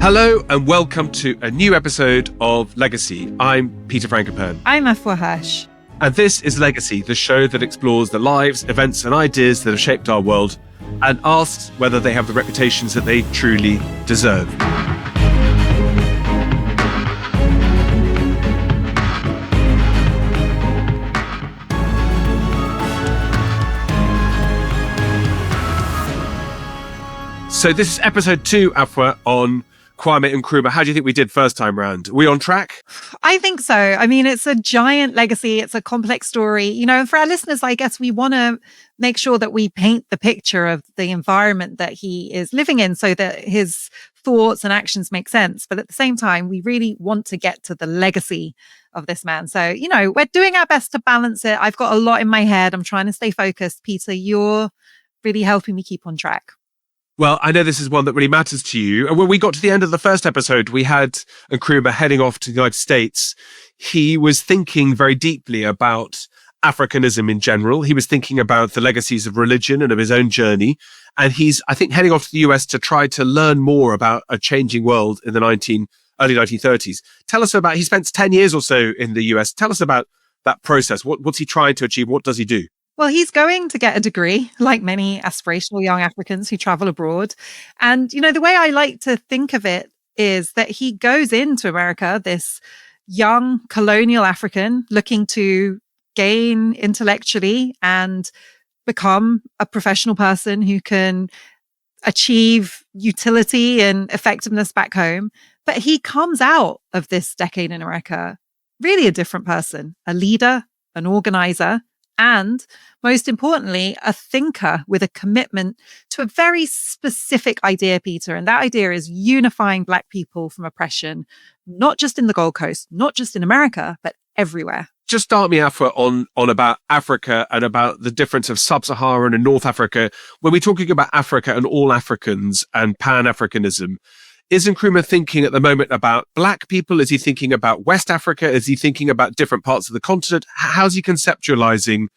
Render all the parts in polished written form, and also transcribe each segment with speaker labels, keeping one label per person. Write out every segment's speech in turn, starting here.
Speaker 1: Hello and welcome to a new episode of Legacy. I'm Peter Frankopan.
Speaker 2: I'm Afua Hirsch.
Speaker 1: And this is Legacy, the show that explores the lives, events and ideas that have shaped our world and asks whether they have the reputations that they truly deserve. So this is episode 2, Afua, on Kwame Nkrumah. How do you think we did first time round? Are we on track?
Speaker 2: I think so. I mean, it's a giant legacy. It's a complex story. You know, and for our listeners, I guess we want to make sure that we paint the picture of the environment that he is living in so that his thoughts and actions make sense. But at the same time, we really want to get to the legacy of this man. So, you know, we're doing our best to balance it. I've got a lot in my head. I'm trying to stay focused. Peter, you're really helping me keep on track.
Speaker 1: Well, I know this is one that really matters to you. And when we got to the end of the first episode, we had Nkrumah heading off to the United States. He was thinking very deeply about Africanism in general. He was thinking about the legacies of religion and of his own journey. And he's, I think, heading off to the US to try to learn more about a changing world in the early 1930s. Tell us about, he spent 10 years or so in the US. Tell us about that process. What's he trying to achieve? What does he do?
Speaker 2: Well, he's going to get a degree, like many aspirational young Africans who travel abroad. And, you know, the way I like to think of it is that he goes into America, this young colonial African looking to gain intellectually and become a professional person who can achieve utility and effectiveness back home. But he comes out of this decade in America really a different person, a leader, an organizer, and most importantly, a thinker with a commitment to a very specific idea, Peter. And that idea is unifying Black people from oppression, not just in the Gold Coast, not just in America, but everywhere.
Speaker 1: Just start me, Afua, on about Africa and about the difference of sub-Saharan and North Africa. When we're talking about Africa and all Africans and Pan-Africanism, is Nkrumah thinking at the moment about Black people? Is he thinking about West Africa? Is he thinking about different parts of the continent? How's he conceptualizing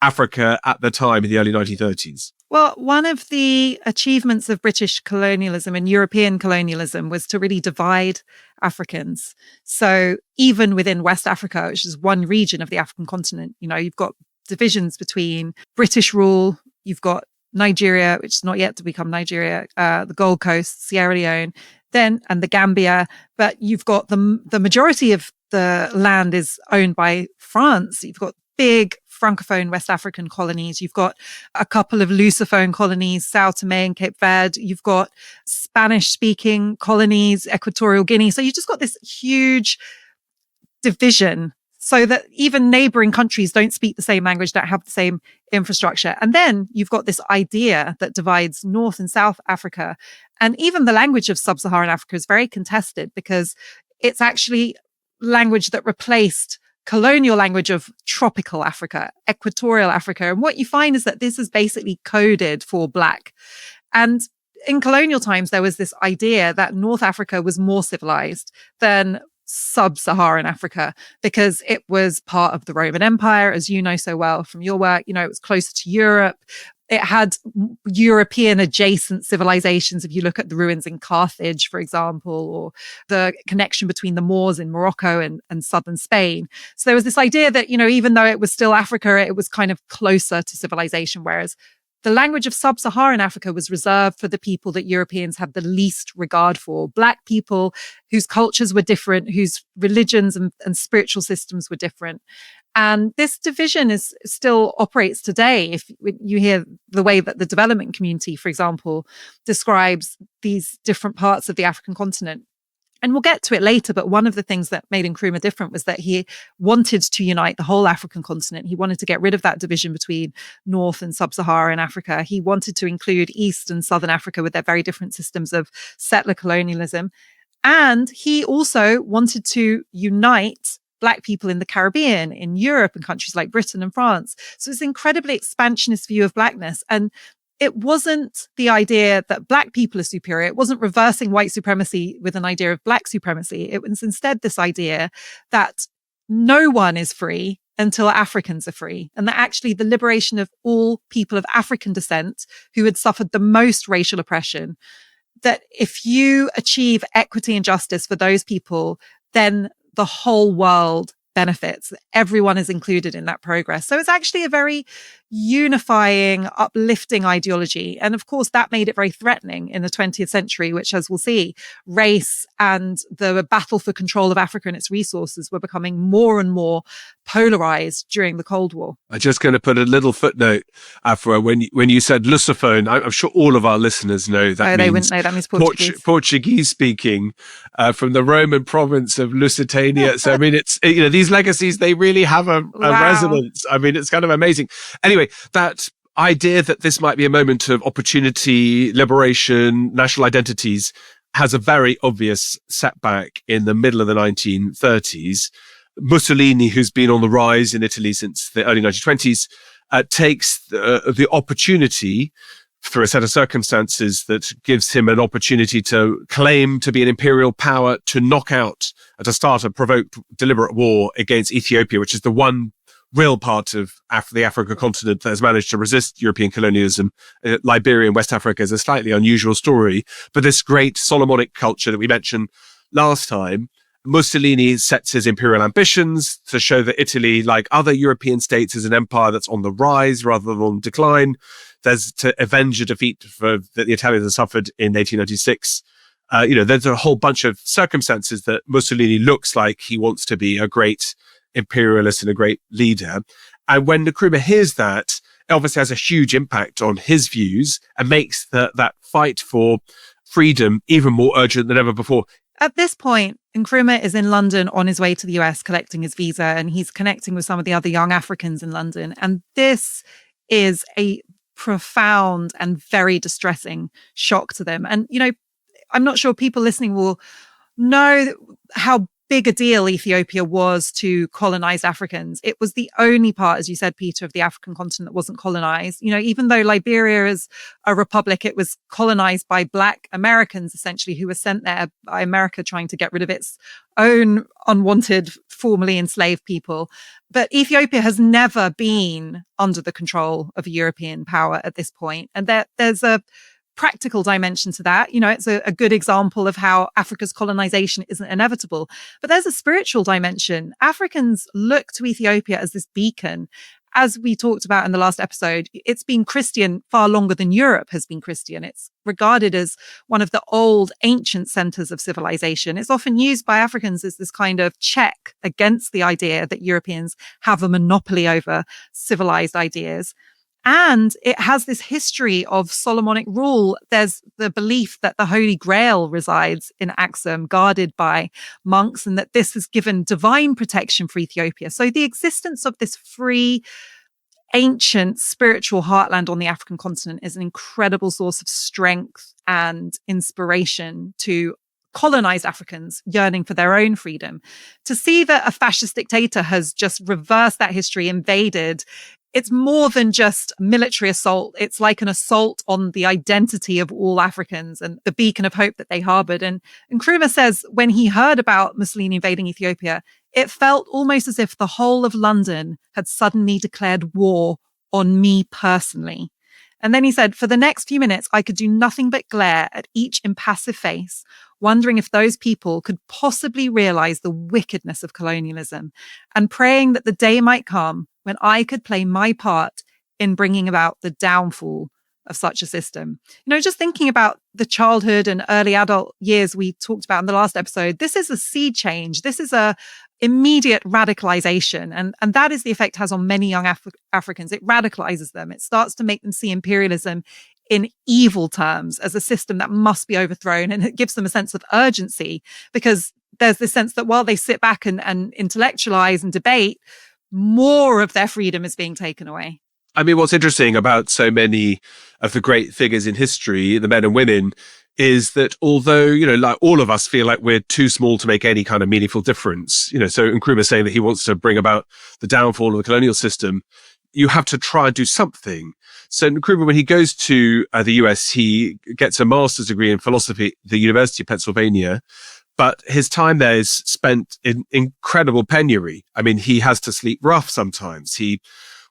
Speaker 1: Africa at the time in the early 1930s?
Speaker 2: Well, one of the achievements of British colonialism and European colonialism was to really divide Africans. So even within West Africa, which is one region of the African continent, you know, you've got divisions between British rule, you've got Nigeria, which is not yet to become Nigeria, the Gold Coast, Sierra Leone, and the Gambia. But you've got the majority of the land is owned by France. You've got big Francophone West African colonies. You've got a couple of Lusophone colonies, Sao Tome and Cape Verde. You've got Spanish-speaking colonies, Equatorial Guinea. So you've just got this huge division so that even neighboring countries don't speak the same language, don't have the same infrastructure. And then you've got this idea that divides North and South Africa. And even the language of sub-Saharan Africa is very contested because it's actually language that replaced colonial language of tropical Africa, equatorial Africa. And what you find is that this is basically coded for Black. And in colonial times, there was this idea that North Africa was more civilized than sub-Saharan Africa because it was part of the Roman Empire, as you know so well from your work. You know, it was closer to Europe. It had European adjacent civilizations. If you look at the ruins in Carthage, for example, or the connection between the Moors in Morocco and southern Spain. So there was this idea that, you know, even though it was still Africa, it was kind of closer to civilization, whereas the language of sub-Saharan Africa was reserved for the people that Europeans had the least regard for, Black people whose cultures were different, whose religions and spiritual systems were different. And this division still operates today. If you hear the way that the development community, for example, describes these different parts of the African continent. And we'll get to it later, but one of the things that made Nkrumah different was that he wanted to unite the whole African continent. He wanted to get rid of that division between North and Sub-Saharan Africa. He wanted to include East and Southern Africa with their very different systems of settler colonialism. And he also wanted to unite Black people in the Caribbean, in Europe, and countries like Britain and France. So it's an incredibly expansionist view of Blackness. And it wasn't the idea that Black people are superior. It wasn't reversing white supremacy with an idea of Black supremacy. It was instead this idea that no one is free until Africans are free. And that actually the liberation of all people of African descent who had suffered the most racial oppression, that if you achieve equity and justice for those people, then the whole world benefits. Everyone is included in that progress. So it's actually a very unifying, uplifting ideology. And of course, that made it very threatening in the 20th century, which, as we'll see, race and the battle for control of Africa and its resources were becoming more and more polarized during the Cold War.
Speaker 1: I'm just going to put a little footnote, Afua, when you said Lusophone, I'm sure all of our listeners know that
Speaker 2: they wouldn't know. That means Portuguese.
Speaker 1: Portuguese speaking from the Roman province of Lusitania. So, I mean, it's, these legacies, they really have a resonance. I mean, it's kind of amazing. Anyway, that idea that this might be a moment of opportunity, liberation, national identities has a very obvious setback in the middle of the 1930s. Mussolini, who's been on the rise in Italy since the early 1920s, takes the opportunity through a set of circumstances that gives him an opportunity to claim to be an imperial power, to knock out, to start a provoked, deliberate war against Ethiopia, which is the one real part of the African continent that has managed to resist European colonialism. Liberia and West Africa is a slightly unusual story, but this great Solomonic culture that we mentioned last time, Mussolini sets his imperial ambitions to show that Italy, like other European states, is an empire that's on the rise rather than on decline. There's to avenge a defeat that the Italians had suffered in 1896. There's a whole bunch of circumstances that Mussolini looks like he wants to be a great imperialist and a great leader. And when Nkrumah hears that, it obviously has a huge impact on his views and makes that fight for freedom even more urgent than ever before.
Speaker 2: At this point, Nkrumah is in London on his way to the US collecting his visa, and he's connecting with some of the other young Africans in London. And this is a profound and very distressing shock to them. And, I'm not sure people listening will know how big a deal Ethiopia was to colonized Africans. It was the only part, as you said, Peter, of the African continent that wasn't colonized. Even though Liberia is a republic, it was colonized by Black Americans, essentially, who were sent there by America trying to get rid of its own unwanted, formerly enslaved people. But Ethiopia has never been under the control of a European power at this point. And there's a practical dimension to that. It's a good example of how Africa's colonization isn't inevitable. But there's a spiritual dimension. Africans look to Ethiopia as this beacon. As we talked about in the last episode, it's been Christian far longer than Europe has been Christian. It's regarded as one of the old ancient centers of civilization. It's often used by Africans as this kind of check against the idea that Europeans have a monopoly over civilized ideas. And it has this history of Solomonic rule. There's the belief that the Holy Grail resides in Axum, guarded by monks, and that this has given divine protection for Ethiopia. So the existence of this free, ancient spiritual heartland on the African continent is an incredible source of strength and inspiration to colonized Africans yearning for their own freedom. To see that a fascist dictator has just reversed that history, invaded, it's more than just military assault. It's like an assault on the identity of all Africans and the beacon of hope that they harbored. And Nkrumah says when he heard about Mussolini invading Ethiopia, it felt almost as if the whole of London had suddenly declared war on me personally. And then he said, for the next few minutes, I could do nothing but glare at each impassive face, wondering if those people could possibly realize the wickedness of colonialism, and praying that the day might come when I could play my part in bringing about the downfall of such a system. Just thinking about the childhood and early adult years we talked about in the last episode, this is a sea change. This is a immediate radicalization. And that is the effect it has on many young Africans. It radicalizes them. It starts to make them see imperialism in evil terms as a system that must be overthrown. And it gives them a sense of urgency, because there's this sense that while they sit back and intellectualize and debate, more of their freedom is being taken away.
Speaker 1: I mean, what's interesting about so many of the great figures in history, the men and women, is that although, like all of us feel like we're too small to make any kind of meaningful difference, so Nkrumah saying that he wants to bring about the downfall of the colonial system, you have to try and do something. So Nkrumah, when he goes to the US, he gets a master's degree in philosophy at the University of Pennsylvania. But his time there is spent in incredible penury. I mean, he has to sleep rough sometimes. He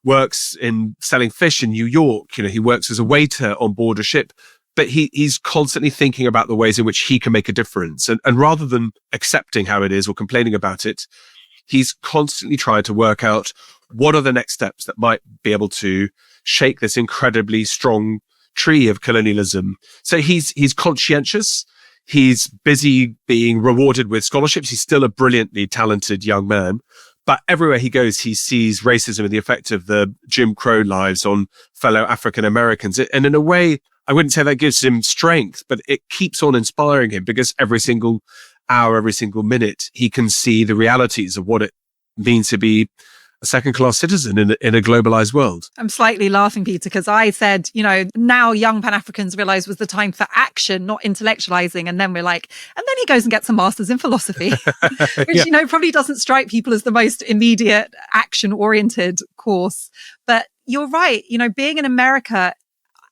Speaker 1: works in selling fish in New York. He works as a waiter on board a ship but he's constantly thinking about the ways in which he can make a difference. And rather than accepting how it is or complaining about it, he's constantly trying to work out what are the next steps that might be able to shake this incredibly strong tree of colonialism. So he's conscientious. He's busy being rewarded with scholarships. He's still a brilliantly talented young man. But everywhere he goes, he sees racism and the effect of the Jim Crow lives on fellow African Americans. And in a way, I wouldn't say that gives him strength, but it keeps on inspiring him because every single hour, every single minute, he can see the realities of what it means to be a second-class citizen in a globalized world.
Speaker 2: I'm slightly laughing, Peter, because I said, now young Pan-Africans realize was the time for action, not intellectualizing. And then we're like, and then he goes and gets a master's in philosophy, which, probably doesn't strike people as the most immediate action-oriented course. But you're right. Being in America,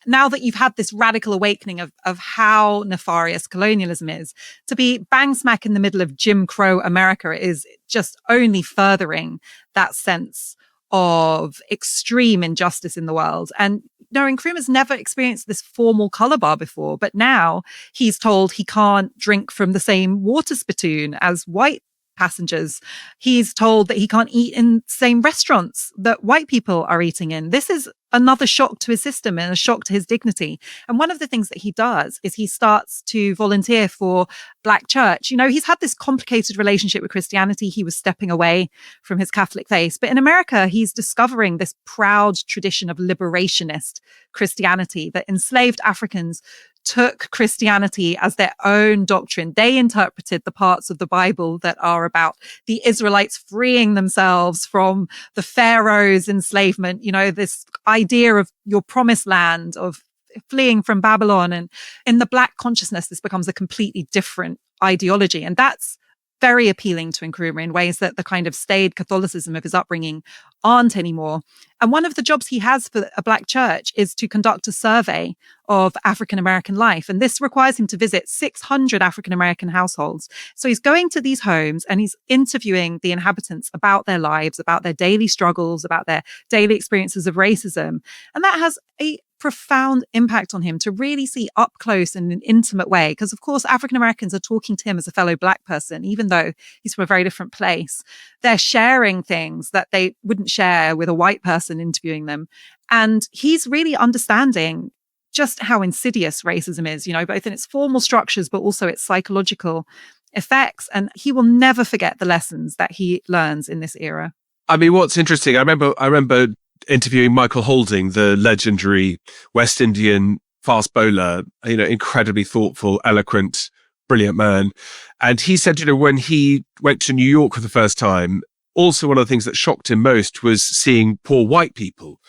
Speaker 2: now that you've had this radical awakening of how nefarious colonialism is, to be bang smack in the middle of Jim Crow America is just only furthering that sense of extreme injustice in the world. And Nkrumah's never experienced this formal color bar before, but now he's told he can't drink from the same water spittoon as white passengers. He's told that he can't eat in the same restaurants that white people are eating in. This is another shock to his system and a shock to his dignity. And one of the things that he does is he starts to volunteer for Black church. He's had this complicated relationship with Christianity. He was stepping away from his Catholic faith. But in America, he's discovering this proud tradition of liberationist Christianity that enslaved Africans took Christianity as their own doctrine. They interpreted the parts of the Bible that are about the Israelites freeing themselves from the Pharaoh's enslavement, this idea of your promised land, of fleeing from Babylon. And in the Black consciousness, this becomes a completely different ideology. And that's very appealing to Nkrumah in ways that the kind of staid Catholicism of his upbringing aren't anymore. And one of the jobs he has for a Black church is to conduct a survey of African American life. And this requires him to visit 600 African American households. So he's going to these homes and he's interviewing the inhabitants about their lives, about their daily struggles, about their daily experiences of racism. And that has a profound impact on him to really see up close in an intimate way. Because of course, African Americans are talking to him as a fellow Black person, even though he's from a very different place. They're sharing things that they wouldn't share with a white person interviewing them. And he's really understanding just how insidious racism is, both in its formal structures, but also its psychological effects. And he will never forget the lessons that he learns in this era.
Speaker 1: I mean, what's interesting, I remember interviewing Michael Holding, the legendary West Indian fast bowler, incredibly thoughtful, eloquent, brilliant man. And he said, when he went to New York for the first time, also one of the things that shocked him most was seeing poor white people.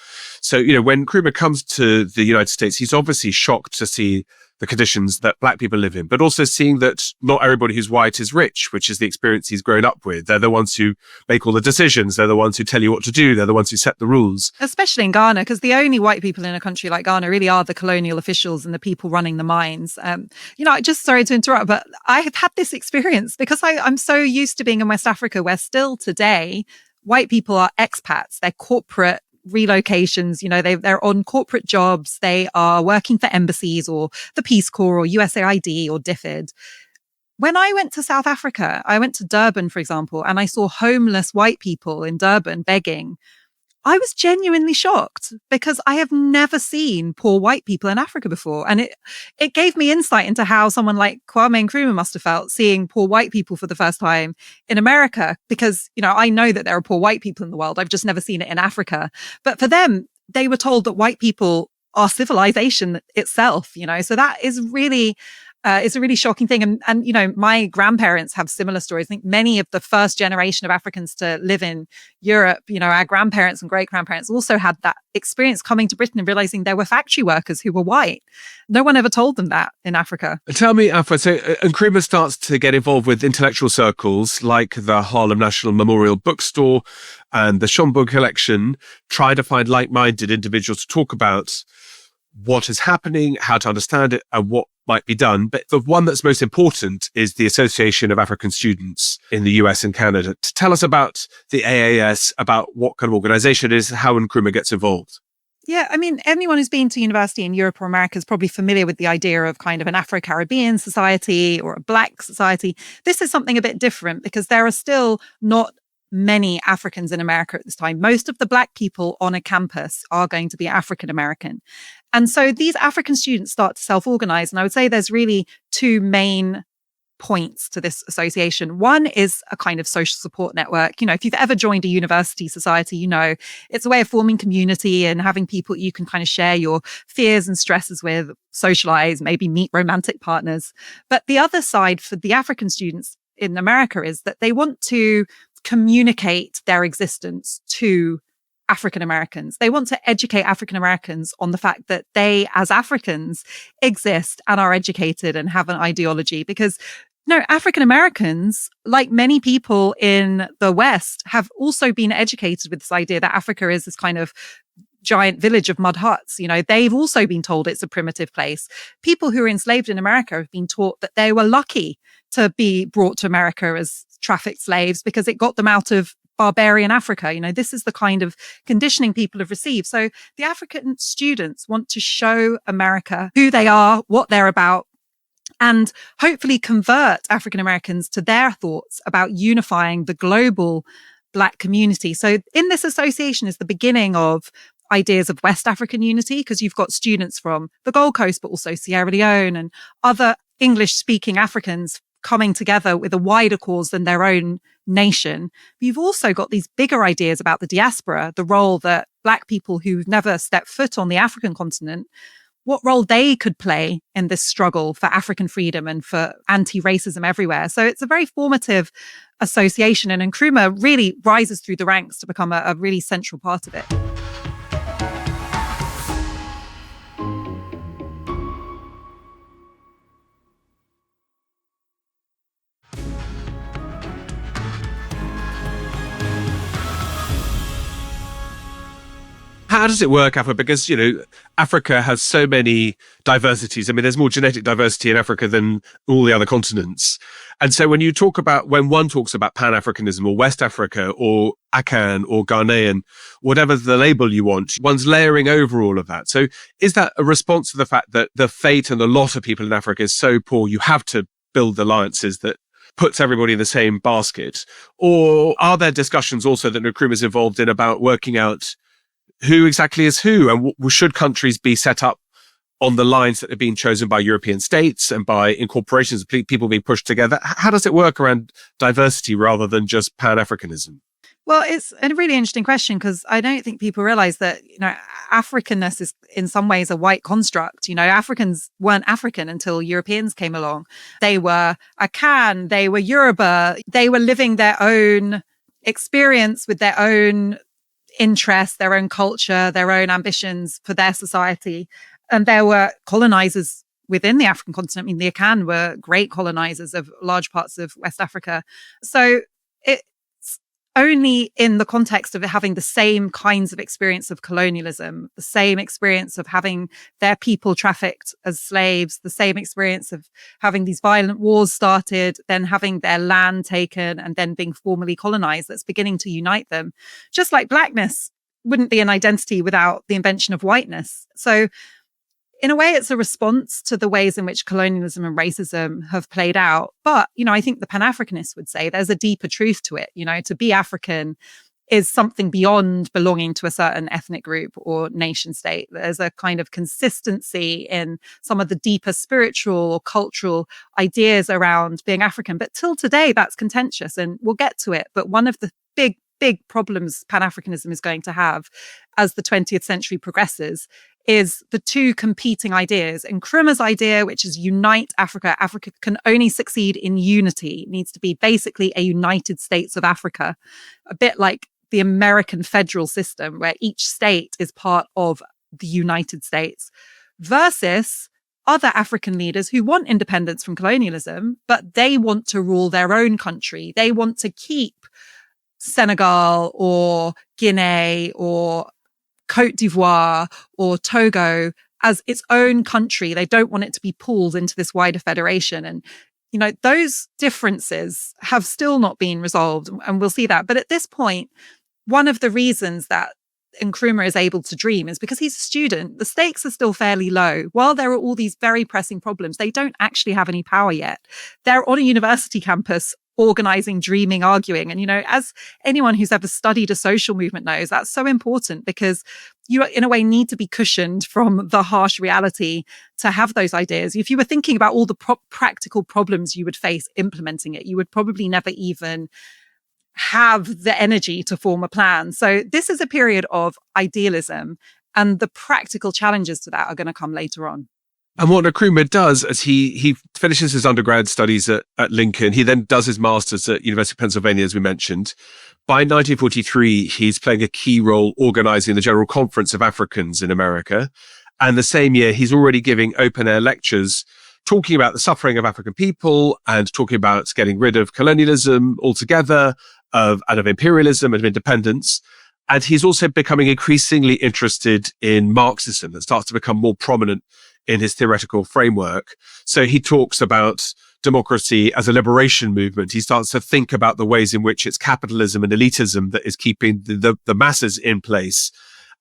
Speaker 1: So, when Nkrumah comes to the United States, he's obviously shocked to see the conditions that Black people live in, but also seeing that not everybody who's white is rich, which is the experience he's grown up with. They're the ones who make all the decisions. They're the ones who tell you what to do. They're the ones who set the rules.
Speaker 2: Especially in Ghana, because the only white people in a country like Ghana really are the colonial officials and the people running the mines. Just sorry to interrupt, but I have had this experience because I'm so used to being in West Africa where still today, white people are expats. They're corporate relocations, they're on corporate jobs, they are working for embassies or the Peace Corps or USAID or DFID. When I went to South Africa, I went to Durban, for example, and I saw homeless white people in Durban begging. I was genuinely shocked because I have never seen poor white people in Africa before. And it gave me insight into how someone like Kwame Nkrumah must have felt seeing poor white people for the first time in America. Because, I know that there are poor white people in the world. I've just never seen it in Africa. But for them, they were told that white people are civilization itself, so that is really it's a really shocking thing. And my grandparents have similar stories. I think many of the first generation of Africans to live in Europe, our grandparents and great-grandparents also had that experience coming to Britain and realizing there were factory workers who were white. No one ever told them that in Africa.
Speaker 1: Tell me, Afua, so Nkrumah starts to get involved with intellectual circles like the Harlem National Memorial Bookstore and the Schomburg Collection, try to find like-minded individuals to talk about what is happening, how to understand it, and what might be done. But the one that's most important is the Association of African Students in the US and Canada. To tell us about the AAS, about what kind of organization it is, how Nkrumah gets involved.
Speaker 2: Yeah, I mean, anyone who's been to university in Europe or America is probably familiar with the idea of kind of an Afro-Caribbean society or a Black society. This is something a bit different because there are still not many Africans in America at this time. Most of the Black people on a campus are going to be African American. And so these African students start to self-organize. And I would say there's really two main points to this association. One is a kind of social support network. If you've ever joined a university society, it's a way of forming community and having people you can kind of share your fears and stresses with, socialize, maybe meet romantic partners. But the other side for the African students in America is that they want to communicate their existence to African Americans. They want to educate African Americans on the fact that they, as Africans, exist and are educated and have an ideology. Because African Americans, like many people in the West, have also been educated with this idea that Africa is this kind of giant village of mud huts. They've also been told it's a primitive place. People who were enslaved in America have been taught that they were lucky to be brought to America as trafficked slaves because it got them out of barbarian Africa. This is the kind of conditioning people have received. So the African students want to show America who they are, what they're about, and hopefully convert African Americans to their thoughts about unifying the global Black community. So in this association is the beginning of ideas of West African unity, because you've got students from the Gold Coast, but also Sierra Leone and other English-speaking Africans coming together with a wider cause than their own nation. But you've also got these bigger ideas about the diaspora, the role that Black people who've never stepped foot on the African continent, what role they could play in this struggle for African freedom and for anti-racism everywhere. So it's a very formative association, and Nkrumah really rises through the ranks to become a really central part of it.
Speaker 1: How does it work, Afua? Because, Africa has so many diversities. I mean, there's more genetic diversity in Africa than all the other continents. And so when one talks about Pan-Africanism or West Africa or Akan or Ghanaian, whatever the label you want, one's layering over all of that. So is that a response to the fact that the fate and the lot of people in Africa is so poor, you have to build alliances that puts everybody in the same basket? Or are there discussions also that Nkrumah is involved in about working out who exactly is who, and should countries be set up on the lines that have been chosen by European states and by incorporations of people being pushed together? How does it work around diversity rather than just Pan-Africanism?
Speaker 2: Well, it's a really interesting question because I don't think people realize that, Africanness is in some ways a white construct. Africans weren't African until Europeans came along. They were Akan, they were Yoruba, they were living their own experience with their own interests, their own culture, their own ambitions for their society. And there were colonizers within the African continent. I mean, the Akan were great colonizers of large parts of West Africa. So it's only in the context of having the same kinds of experience of colonialism, the same experience of having their people trafficked as slaves, the same experience of having these violent wars started, then having their land taken and then being formally colonized, that's beginning to unite them. Just like Blackness wouldn't be an identity without the invention of whiteness. So in a way, it's a response to the ways in which colonialism and racism have played out. But, I think the Pan-Africanists would say there's a deeper truth to it. To be African is something beyond belonging to a certain ethnic group or nation state. There's a kind of consistency in some of the deeper spiritual or cultural ideas around being African. But till today, that's contentious, and we'll get to it. But one of the big problems Pan-Africanism is going to have as the 20th century progresses is the two competing ideas. Nkrumah's idea, which is unite Africa. Africa can only succeed in unity. It needs to be basically a United States of Africa, a bit like the American federal system, where each state is part of the United States, versus other African leaders who want independence from colonialism, but they want to rule their own country. They want to keep Senegal or Guinea or Côte d'Ivoire or Togo as its own country. They don't want it to be pulled into this wider federation. And, those differences have still not been resolved, and we'll see that. But at this point, one of the reasons that Nkrumah is able to dream is because he's a student. The stakes are still fairly low. While there are all these very pressing problems, they don't actually have any power yet. They're on a university campus organizing, dreaming, arguing. And, as anyone who's ever studied a social movement knows, that's so important because you, in a way, need to be cushioned from the harsh reality to have those ideas. If you were thinking about all the practical problems you would face implementing it, you would probably never even have the energy to form a plan. So this is a period of idealism, and the practical challenges to that are going to come later on.
Speaker 1: And what Nkrumah does as he finishes his undergrad studies at Lincoln, he then does his master's at University of Pennsylvania, as we mentioned. By 1943, he's playing a key role organizing the General Conference of Africans in America. And the same year, he's already giving open-air lectures talking about the suffering of African people and talking about getting rid of colonialism altogether, and of imperialism and of independence. And he's also becoming increasingly interested in Marxism that starts to become more prominent in his theoretical framework. So he talks about democracy as a liberation movement. He starts to think about the ways in which it's capitalism and elitism that is keeping the masses in place,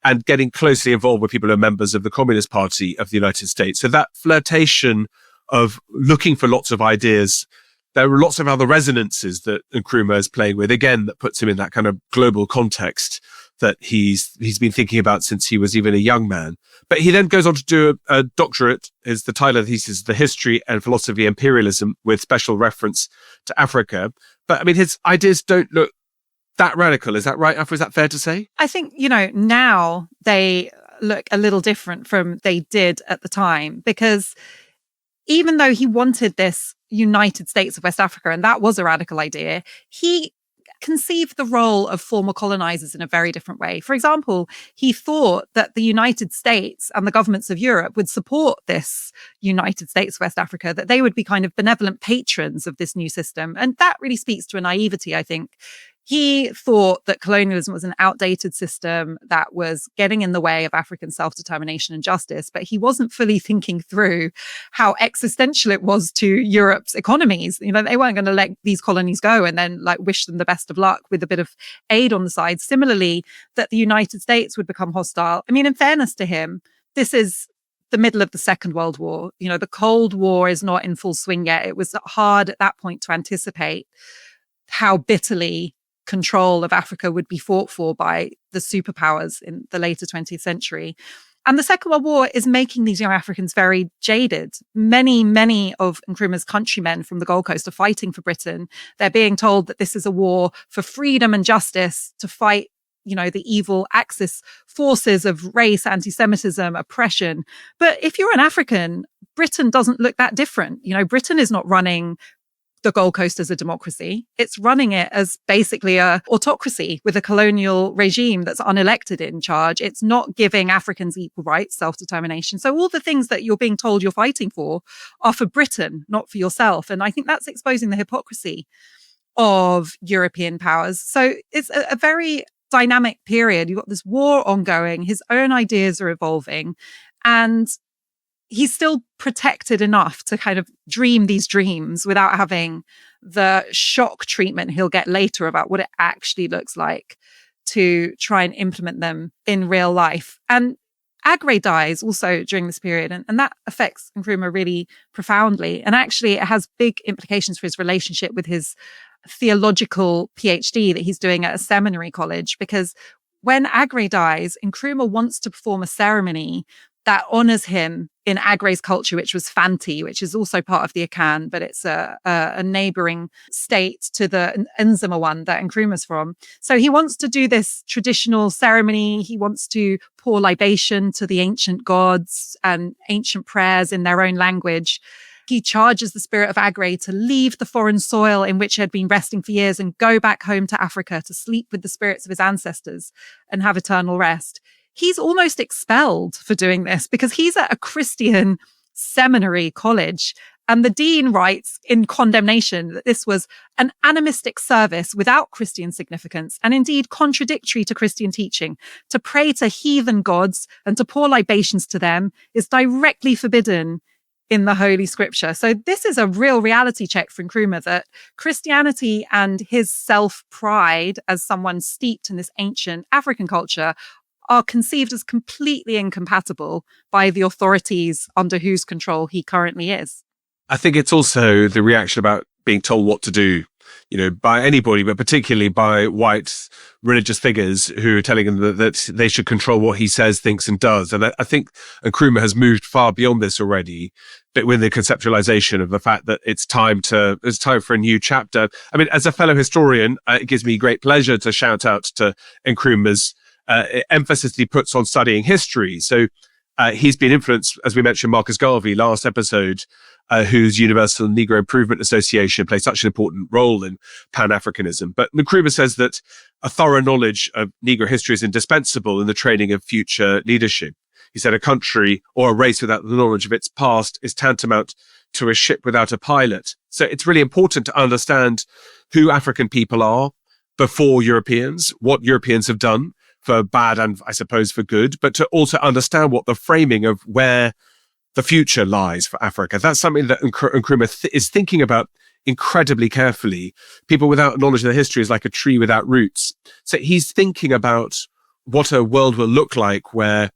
Speaker 1: and getting closely involved with people who are members of the Communist Party of the United States. So that flirtation of looking for lots of ideas, there are lots of other resonances that Nkrumah is playing with, again, that puts him in that kind of global context that he's been thinking about since he was even a young man. But he then goes on to do a doctorate, is the title of the thesis, The History and Philosophy of Imperialism, with special reference to Africa. But I mean, his ideas don't look that radical. Is that right, Afua? Is that fair to say?
Speaker 2: I think, now they look a little different from they did at the time, because even though he wanted this United States of West Africa, and that was a radical idea, he conceived the role of former colonizers in a very different way. For example, he thought that the United States and the governments of Europe would support this United States of West Africa, that they would be kind of benevolent patrons of this new system. And that really speaks to a naivety, I think. He thought that colonialism was an outdated system that was getting in the way of African self-determination and justice, but he wasn't fully thinking through how existential it was to Europe's economies. They weren't going to let these colonies go and then wish them the best of luck with a bit of aid on the side. Similarly, that the United States would become hostile. I mean, in fairness to him, this is the middle of the Second World War. The Cold War is not in full swing yet. It was hard at that point to anticipate how bitterly control of Africa would be fought for by the superpowers in the later 20th century. And the Second World War is making these young Africans very jaded. Many, many of Nkrumah's countrymen from the Gold Coast are fighting for Britain. They're being told that this is a war for freedom and justice, to fight, the evil Axis forces of race, anti-Semitism, oppression. But if you're an African, Britain doesn't look that different. Britain is not running the Gold Coast as a democracy. It's running it as basically a autocracy with a colonial regime that's unelected in charge. It's not giving Africans equal rights, self-determination. So all the things that you're being told you're fighting for are for Britain, not for yourself. And I think that's exposing the hypocrisy of European powers. So it's a very dynamic period. You've got this war ongoing. His own ideas are evolving, and he's still protected enough to kind of dream these dreams without having the shock treatment he'll get later about what it actually looks like to try and implement them in real life. And Aggrey dies also during this period, and that affects Nkrumah really profoundly. And actually, it has big implications for his relationship with his theological PhD that he's doing at a seminary college, because when Aggrey dies, Nkrumah wants to perform a ceremony that honors him in Aggrey's culture, which was Fanti, which is also part of the Akan, but it's a neighboring state to the Nzima one that Nkrumah's from. So he wants to do this traditional ceremony. He wants to pour libation to the ancient gods and ancient prayers in their own language. He charges the spirit of Aggrey to leave the foreign soil in which he had been resting for years and go back home to Africa to sleep with the spirits of his ancestors and have eternal rest. He's almost expelled for doing this because he's at a Christian seminary college. And the dean writes in condemnation that this was an animistic service without Christian significance, and indeed contradictory to Christian teaching. To pray to heathen gods and to pour libations to them is directly forbidden in the Holy Scripture. So this is a real reality check for Nkrumah that Christianity and his self-pride as someone steeped in this ancient African culture are conceived as completely incompatible by the authorities under whose control he currently is.
Speaker 1: I think it's also the reaction about being told what to do, by anybody, but particularly by white religious figures who are telling him that they should control what he says, thinks, and does. And I think Nkrumah has moved far beyond this already, but with the conceptualization of the fact that it's time for a new chapter. I mean, as a fellow historian, it gives me great pleasure to shout out to Nkrumah's emphasis he puts on studying history. So he's been influenced, as we mentioned, Marcus Garvey last episode, whose Universal Negro Improvement Association plays such an important role in Pan-Africanism. But Nkrumah says that a thorough knowledge of Negro history is indispensable in the training of future leadership. He said a country or a race without the knowledge of its past is tantamount to a ship without a pilot. So it's really important to understand who African people are before Europeans, what Europeans have done for bad and, I suppose, for good, but to also understand what the framing of where the future lies for Africa. That's something that Nkrumah is thinking about incredibly carefully. People without knowledge of the history is like a tree without roots. So he's thinking about what a world will look like where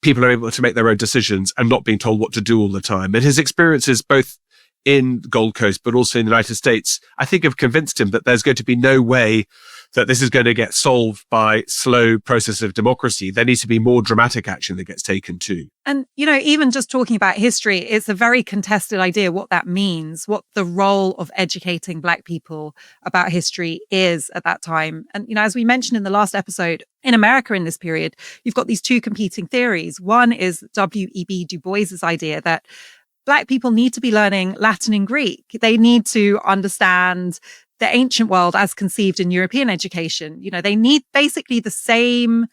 Speaker 1: people are able to make their own decisions and not being told what to do all the time. And his experiences both in Gold Coast, but also in the United States, I think have convinced him that there's going to be no way that this is going to get solved by slow process of democracy. There needs to be more dramatic action that gets taken too.
Speaker 2: And, even just talking about history, it's a very contested idea what that means, what the role of educating Black people about history is at that time. And, as we mentioned in the last episode, in America in this period, you've got these two competing theories. One is W.E.B. Du Bois's idea that Black people need to be learning Latin and Greek. They need to understand the ancient world as conceived in European education. They need basically the same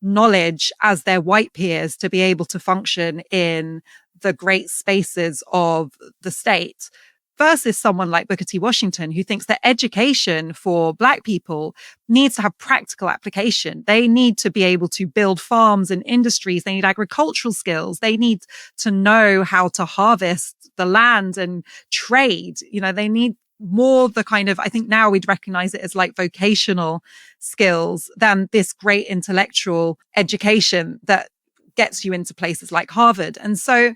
Speaker 2: knowledge as their white peers to be able to function in the great spaces of the state, versus someone like Booker T. Washington, who thinks that education for Black people needs to have practical application. They need to be able to build farms and industries. They need agricultural skills. They need to know how to harvest the land and trade. They need more the kind of, I think now we'd recognize it as like vocational skills than this great intellectual education that gets you into places like Harvard. And so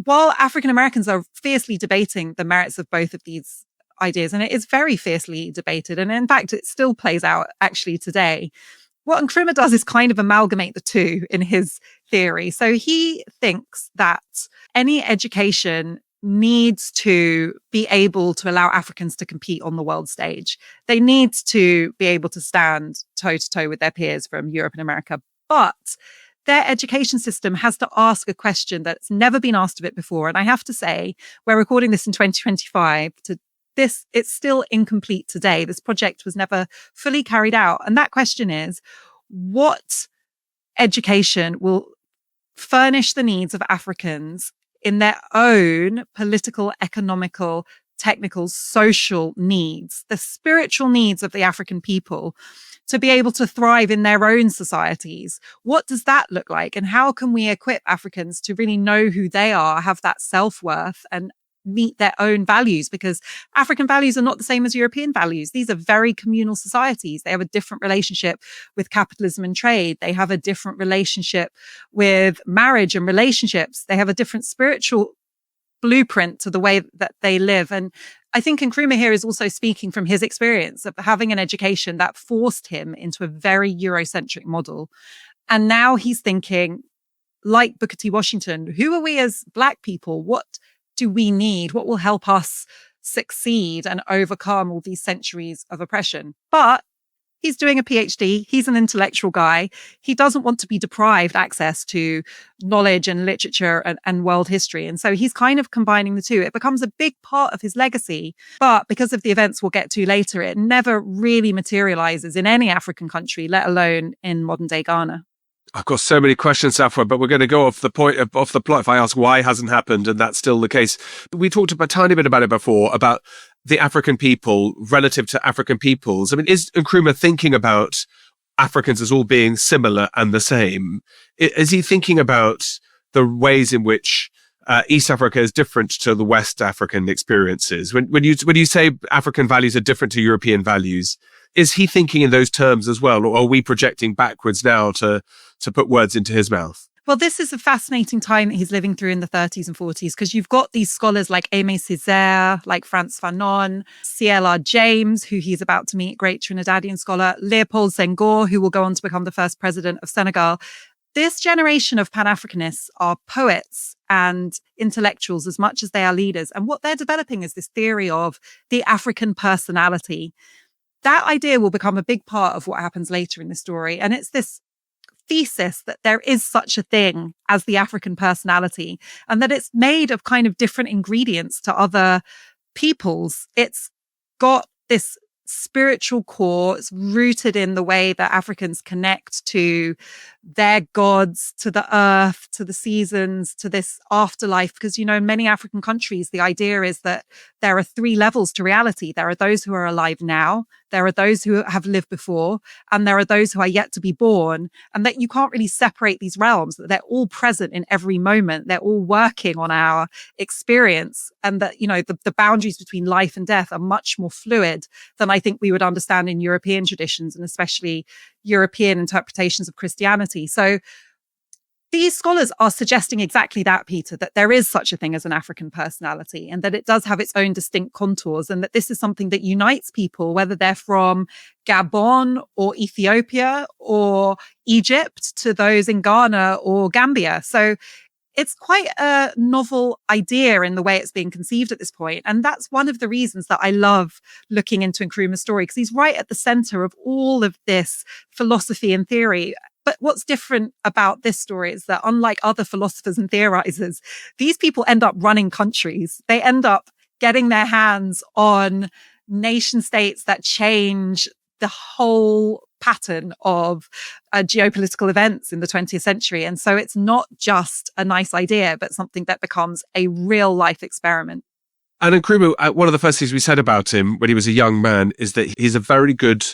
Speaker 2: while African Americans are fiercely debating the merits of both of these ideas, and it is very fiercely debated, and in fact, it still plays out actually today, what Nkrumah does is kind of amalgamate the two in his theory. So he thinks that any education needs to be able to allow Africans to compete on the world stage. They need to be able to stand toe to toe with their peers from Europe and America. But their education system has to ask a question that's never been asked of it before. And I have to say, we're recording this in 2025. It's still incomplete today. This project was never fully carried out. And that question is, what education will furnish the needs of Africans in their own political, economical, technical, social needs, the spiritual needs of the African people to be able to thrive in their own societies? What does that look like? And how can we equip Africans to really know who they are, have that self-worth, and meet their own values? Because African values are not the same as European values. These are very communal societies. They have a different relationship with capitalism and trade. They have a different relationship with marriage and relationships. They have a different spiritual blueprint to the way that they live. And I think Nkrumah here is also speaking from his experience of having an education that forced him into a very Eurocentric model. And now he's thinking, like Booker T. Washington, who are we as Black people? What do we need? What will help us succeed and overcome all these centuries of oppression? But he's doing a PhD. He's an intellectual guy. He doesn't want to be deprived access to knowledge and literature and world history. And so he's kind of combining the two. It becomes a big part of his legacy. But because of the events we'll get to later, it never really materializes in any African country, let alone in modern day Ghana.
Speaker 1: I've got so many questions, Afua, but we're going to go off the plot if I ask why it hasn't happened, and that's still the case. We talked a tiny bit about it before, about the African people relative to African peoples. I mean, is Nkrumah thinking about Africans as all being similar and the same? Is he thinking about the ways in which East Africa is different to the West African experiences? When you say African values are different to European values, Is he thinking in those terms as well? Or are we projecting backwards now to put words into his mouth?
Speaker 2: Well, this is a fascinating time that he's living through in the 30s and 40s, because you've got these scholars like Aimé Césaire, like Frantz Fanon, C.L.R. James, who he's about to meet, great Trinidadian scholar, Léopold Senghor, who will go on to become the first president of Senegal. This generation of Pan-Africanists are poets and intellectuals as much as they are leaders. And what they're developing is this theory of the African personality. That idea will become a big part of what happens later in the story. And it's this thesis that there is such a thing as the African personality, and that it's made of kind of different ingredients to other peoples. It's got this spiritual core. It's rooted in the way that Africans connect to their gods, to the earth, to the seasons, to this afterlife. Because, you know, in many African countries, the idea is that there are three levels to reality. There are those who are alive now, there are those who have lived before, and there are those who are yet to be born. And that you can't really separate these realms, that they're all present in every moment. They're all working on our experience. And that, you know, the boundaries between life and death are much more fluid than I think we would understand in European traditions, and especially European interpretations of Christianity. So these scholars are suggesting exactly that, Peter, that there is such a thing as an African personality, and that it does have its own distinct contours, and that this is something that unites people, whether they're from Gabon or Ethiopia or Egypt to those in Ghana or Gambia. So it's quite a novel idea in the way it's being conceived at this point. And that's one of the reasons that I love looking into Nkrumah's story, because he's right at the center of all of this philosophy and theory. But what's different about this story is that, unlike other philosophers and theorizers, these people end up running countries. They end up getting their hands on nation states that change the whole pattern of geopolitical events in the 20th century. And so it's not just a nice idea, but something that becomes a real life experiment.
Speaker 1: And Nkrumah, one of the first things we said about him when he was a young man is that he's a very good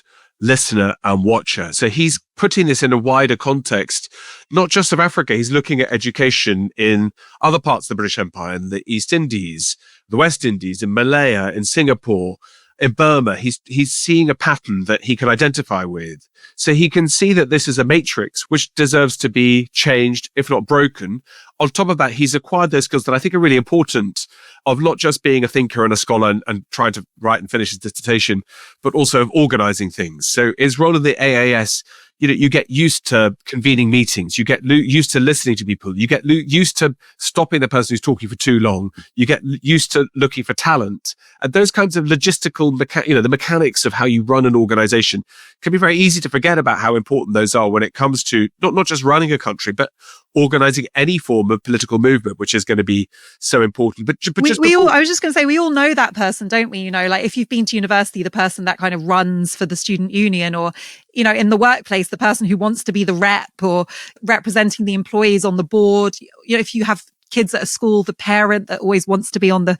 Speaker 1: listener and watcher. So he's putting this in a wider context, not just of Africa. He's looking at education in other parts of the British Empire, in the East Indies, the West Indies, in Malaya, in Singapore, in Burma. He's seeing a pattern that he can identify with. So he can see that this is a matrix which deserves to be changed, if not broken. On top of that, he's acquired those skills that I think are really important, of not just being a thinker and a scholar and trying to write and finish his dissertation, but also of organizing things. So his role in the AAS, you know, you get used to convening meetings. You get used to listening to people. You get used to stopping the person who's talking for too long. You get used to looking for talent. And those kinds of logistical, the mechanics of how you run an organization can be very easy to forget about how important those are when it comes to not just running a country, but organizing any form of political movement, which is going to be so important.
Speaker 2: I was just going to say, we all know that person, don't we? You know, like if you've been to university, the person that kind of runs for the student union, or, you know, in the workplace, the person who wants to be the rep or representing the employees on the board. You know, if you have kids at a school, the parent that always wants to be on the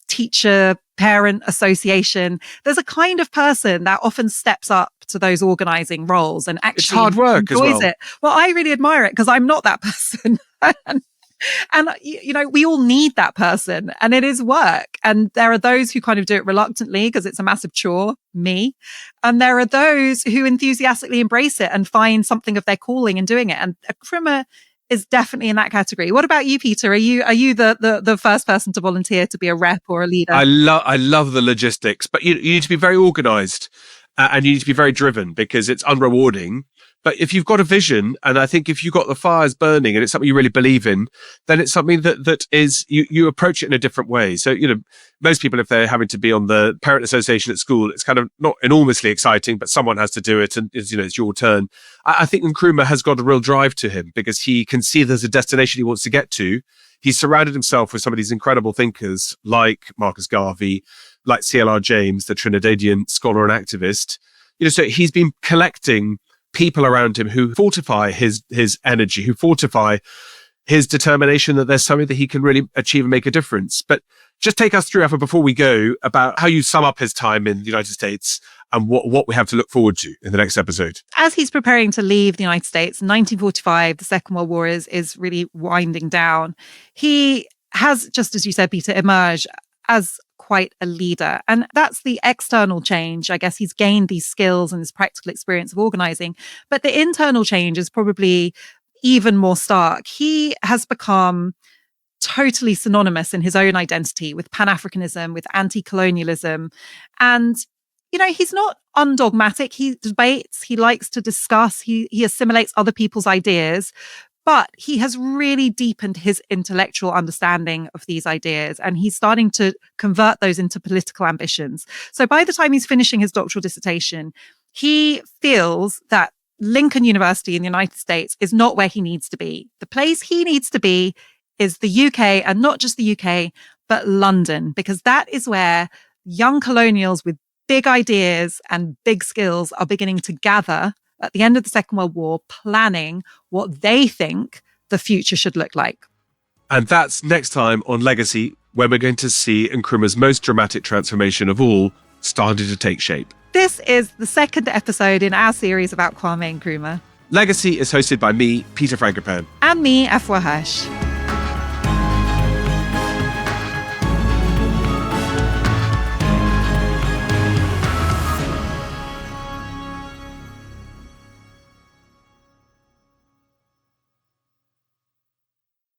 Speaker 2: teacher parent association. There's a kind of person that often steps up to those organizing roles and actually
Speaker 1: it's hard work
Speaker 2: enjoys
Speaker 1: as well.
Speaker 2: it. Well, I really admire it because I'm not that person. And, you know, we all need that person, and it is work. And there are those who kind of do it reluctantly because it's a massive chore, me. And there are those who enthusiastically embrace it and find something of their calling in doing it. And Nkrumah is definitely in that category. What about you, Peter? Are you the first person to volunteer to be a rep or a leader?
Speaker 1: I love the logistics, but you need to be very organized and you need to be very driven, because it's unrewarding. But if you've got a vision, and I think if you've got the fires burning and it's something you really believe in, then it's something that is, you approach it in a different way. So, you know, most people, if they're having to be on the parent association at school, it's kind of not enormously exciting, but someone has to do it, and it's, you know, it's your turn. I think Nkrumah has got a real drive to him because he can see there's a destination he wants to get to. He's surrounded himself with some of these incredible thinkers like Marcus Garvey, like C.L.R. James, the Trinidadian scholar and activist. You know, so he's been collecting people around him who fortify his energy, who fortify his determination that there's something that he can really achieve and make a difference. But just take us through, Afua, before we go, about how you sum up his time in the United States and what we have to look forward to in the next episode.
Speaker 2: As he's preparing to leave the United States, 1945, the Second World War is really winding down. He has, just as you said, Peter, emerged as quite a leader. And that's the external change. I guess he's gained these skills and this practical experience of organizing. But the internal change is probably even more stark. He has become totally synonymous in his own identity with Pan-Africanism, with anti-colonialism. And, he's not undogmatic. He debates, he likes to discuss, he assimilates other people's ideas. But he has really deepened his intellectual understanding of these ideas, and he's starting to convert those into political ambitions. So by the time he's finishing his doctoral dissertation, he feels that Lincoln University in the United States is not where he needs to be. The place he needs to be is the UK, and not just the UK, but London, because that is where young colonials with big ideas and big skills are beginning to gather at the end of the Second World War, planning what they think the future should look like.
Speaker 1: And that's next time on Legacy, where we're going to see Nkrumah's most dramatic transformation of all starting to take shape.
Speaker 2: This is the second episode in our series about Kwame Nkrumah.
Speaker 1: Legacy is hosted by me, Peter Frankopan.
Speaker 2: And me, Afua Hirsch.